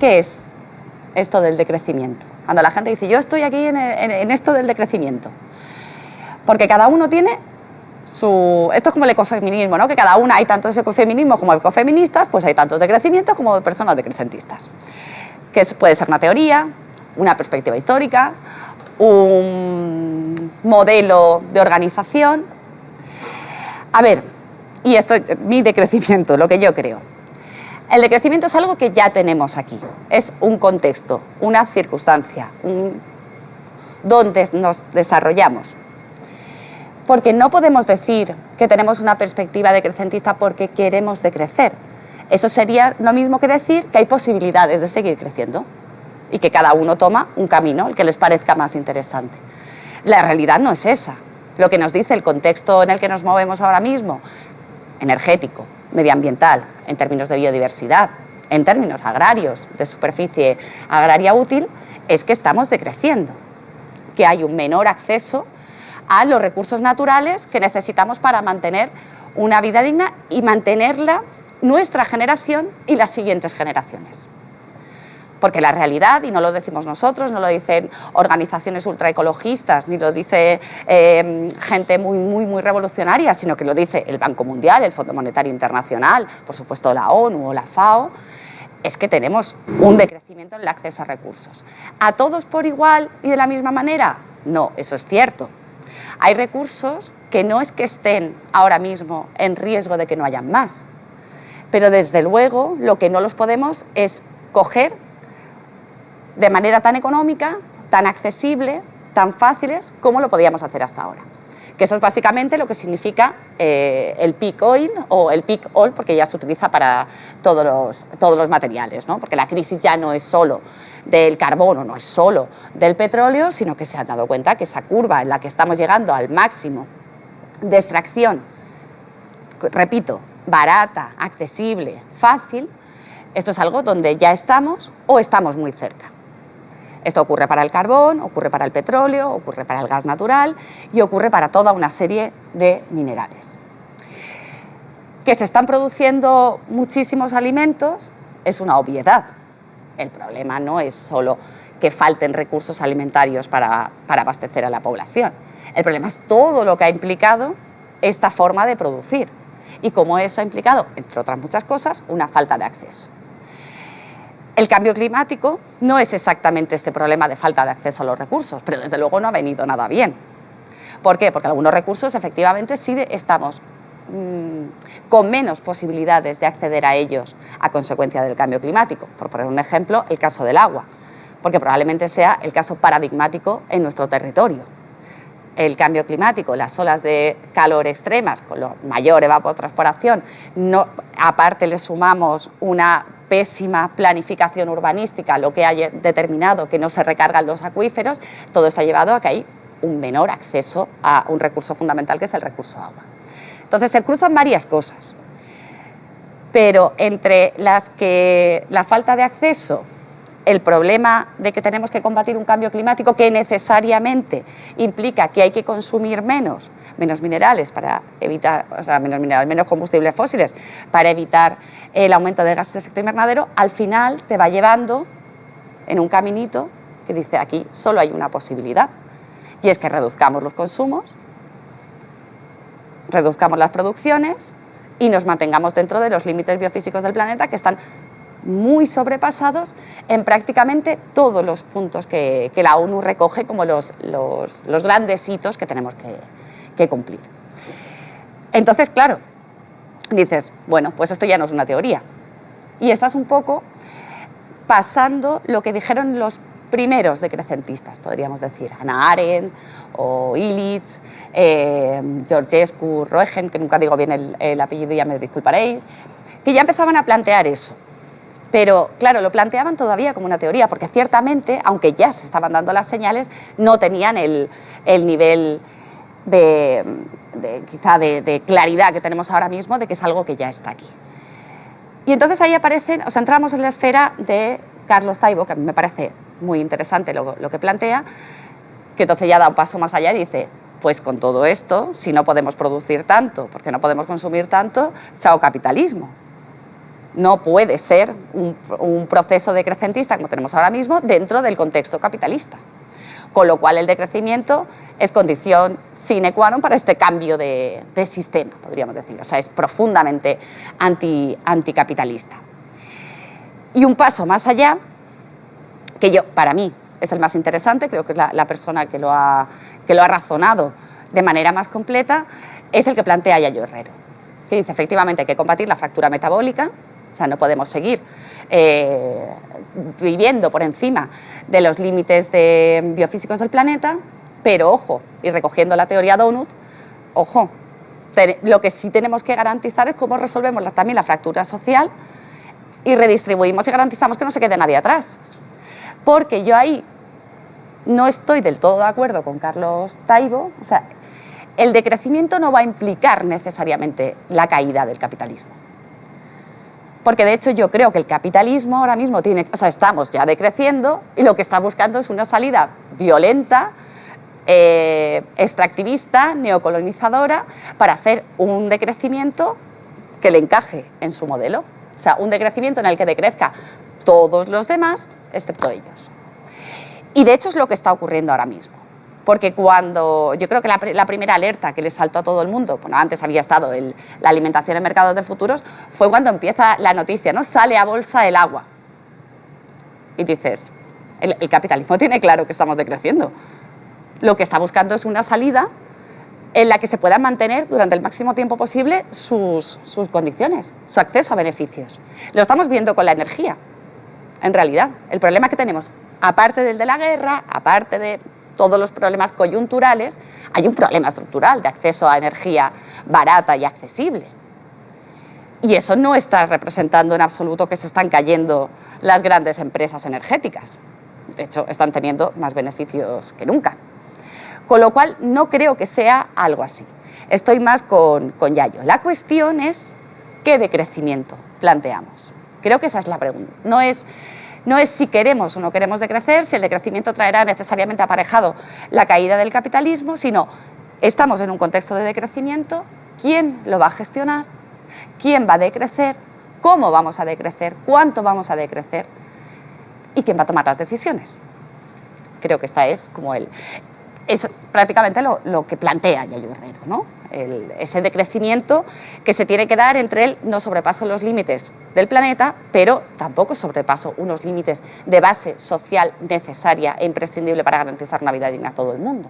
¿qué es esto del decrecimiento? Cuando la gente dice, yo estoy aquí en esto del decrecimiento. Porque cada uno tiene su... Esto es como el ecofeminismo, ¿no? Que cada una, hay tantos ecofeminismos como ecofeministas, pues hay tantos decrecimientos como personas decrecentistas. Que puede ser una teoría, una perspectiva histórica, un modelo de organización. A ver, y esto es mi decrecimiento, lo que yo creo. El decrecimiento es algo que ya tenemos aquí. Es un contexto, una circunstancia, donde nos desarrollamos. Porque no podemos decir que tenemos una perspectiva decrecentista porque queremos decrecer. Eso sería lo mismo que decir que hay posibilidades de seguir creciendo y que cada uno toma un camino, el que les parezca más interesante. La realidad no es esa. Lo que nos dice el contexto en el que nos movemos ahora mismo, energético, medioambiental, en términos de biodiversidad, en términos agrarios, de superficie agraria útil, es que estamos decreciendo, que hay un menor acceso a los recursos naturales que necesitamos para mantener una vida digna y mantenerla nuestra generación y las siguientes generaciones. Porque la realidad, y no lo decimos nosotros, no lo dicen organizaciones ultraecologistas, ni lo dice gente muy revolucionaria, sino que lo dice el Banco Mundial, el Fondo Monetario Internacional, por supuesto la ONU o la FAO, es que tenemos un decrecimiento en el acceso a recursos. ¿A todos por igual y de la misma manera? No, eso es cierto. Hay recursos que no es que estén ahora mismo en riesgo de que no hayan más, pero desde luego lo que no los podemos es coger de manera tan económica, tan accesible, tan fáciles como lo podíamos hacer hasta ahora. Que eso es básicamente lo que significa el peak oil o el peak oil, porque ya se utiliza para todos los materiales, ¿no? Porque la crisis ya no es solo del carbono, no es solo del petróleo, sino que se han dado cuenta que esa curva en la que estamos llegando al máximo de extracción, repito, barata, accesible, fácil, esto es algo donde ya estamos o estamos muy cerca. Esto ocurre para el carbón, ocurre para el petróleo, ocurre para el gas natural y ocurre para toda una serie de minerales. Que se están produciendo muchísimos alimentos es una obviedad. El problema no es solo que falten recursos alimentarios para abastecer a la población. El problema es todo lo que ha implicado esta forma de producir y cómo eso ha implicado, entre otras muchas cosas, una falta de acceso. El cambio climático no es exactamente este problema de falta de acceso a los recursos, pero desde luego no ha venido nada bien. ¿Por qué? Porque algunos recursos efectivamente sí estamos con menos posibilidades de acceder a ellos a consecuencia del cambio climático. Por poner un ejemplo, el caso del agua, porque probablemente sea el caso paradigmático en nuestro territorio. El cambio climático, las olas de calor extremas, con la mayor evapotranspiración, aparte le sumamos una pésima planificación urbanística, lo que haya determinado que no se recargan los acuíferos, todo esto ha llevado a que hay un menor acceso a un recurso fundamental que es el recurso agua. Entonces se cruzan varias cosas, pero entre las que la falta de acceso, el problema de que tenemos que combatir un cambio climático que necesariamente implica que hay que consumir menos minerales para evitar, menos combustibles fósiles para evitar el aumento de gases de efecto invernadero, al final te va llevando en un caminito que dice aquí solo hay una posibilidad y es que reduzcamos los consumos, reduzcamos las producciones y nos mantengamos dentro de los límites biofísicos del planeta que están muy sobrepasados en prácticamente todos los puntos que la ONU recoge como los grandes hitos que tenemos que cumplir. Entonces, claro, dices, bueno, pues esto ya no es una teoría. Y estás un poco pasando lo que dijeron los primeros decrecentistas, podríamos decir, Hannah Arendt o Illich, Georgescu, Roegen, que nunca digo bien el apellido y ya me disculparéis, que ya empezaban a plantear eso. Pero, claro, lo planteaban todavía como una teoría, porque ciertamente, aunque ya se estaban dando las señales, no tenían el nivel quizá de claridad que tenemos ahora mismo de que es algo que ya está aquí. Y entonces ahí entramos en la esfera de Carlos Taibo, que a mí me parece muy interesante lo que plantea, que entonces ya da un paso más allá y dice, pues con todo esto, si no podemos producir tanto, porque no podemos consumir tanto, chao capitalismo. No puede ser un proceso decrecentista como tenemos ahora mismo dentro del contexto capitalista. Con lo cual el decrecimiento es condición sine qua non para este cambio de sistema, podríamos decir. O sea, es profundamente anticapitalista. Y un paso más allá, que para mí es el más interesante, creo que es la persona que lo ha razonado de manera más completa, es el que plantea Yayo Herrero, que dice efectivamente hay que combatir la fractura metabólica, o sea, no podemos seguir viviendo por encima de los límites biofísicos del planeta, pero ojo, y recogiendo la teoría Donut, ojo, lo que sí tenemos que garantizar es cómo resolvemos también la fractura social y redistribuimos y garantizamos que no se quede nadie atrás. Porque yo ahí no estoy del todo de acuerdo con Carlos Taibo, o sea, el decrecimiento no va a implicar necesariamente la caída del capitalismo. Porque de hecho yo creo que el capitalismo ahora mismo estamos ya decreciendo y lo que está buscando es una salida violenta, extractivista, neocolonizadora, para hacer un decrecimiento que le encaje en su modelo. O sea, un decrecimiento en el que decrezca todos los demás, excepto ellos. Y de hecho es lo que está ocurriendo ahora mismo. Porque yo creo que la primera alerta que le saltó a todo el mundo, bueno, antes había estado la alimentación en mercados de futuros, fue cuando empieza la noticia, ¿no? Sale a bolsa el agua. Y dices, el capitalismo tiene claro que estamos decreciendo. Lo que está buscando es una salida en la que se puedan mantener durante el máximo tiempo posible sus condiciones, su acceso a beneficios. Lo estamos viendo con la energía, en realidad. El problema que tenemos, aparte del de la guerra, aparte de todos los problemas coyunturales, hay un problema estructural de acceso a energía barata y accesible. Y eso no está representando en absoluto que se están cayendo las grandes empresas energéticas. De hecho, están teniendo más beneficios que nunca. Con lo cual, no creo que sea algo así. Estoy más con Yayo. La cuestión es qué decrecimiento planteamos. Creo que esa es la pregunta. No es si queremos o no queremos decrecer, si el decrecimiento traerá necesariamente aparejado la caída del capitalismo, sino estamos en un contexto de decrecimiento, ¿quién lo va a gestionar? ¿Quién va a decrecer? ¿Cómo vamos a decrecer? ¿Cuánto vamos a decrecer? ¿Y quién va a tomar las decisiones? Creo que esta es como es prácticamente lo que plantea Yayo Herrero, ¿no? Ese decrecimiento que se tiene que dar entre el no sobrepaso los límites del planeta, pero tampoco sobrepaso unos límites de base social necesaria e imprescindible para garantizar una vida digna a todo el mundo.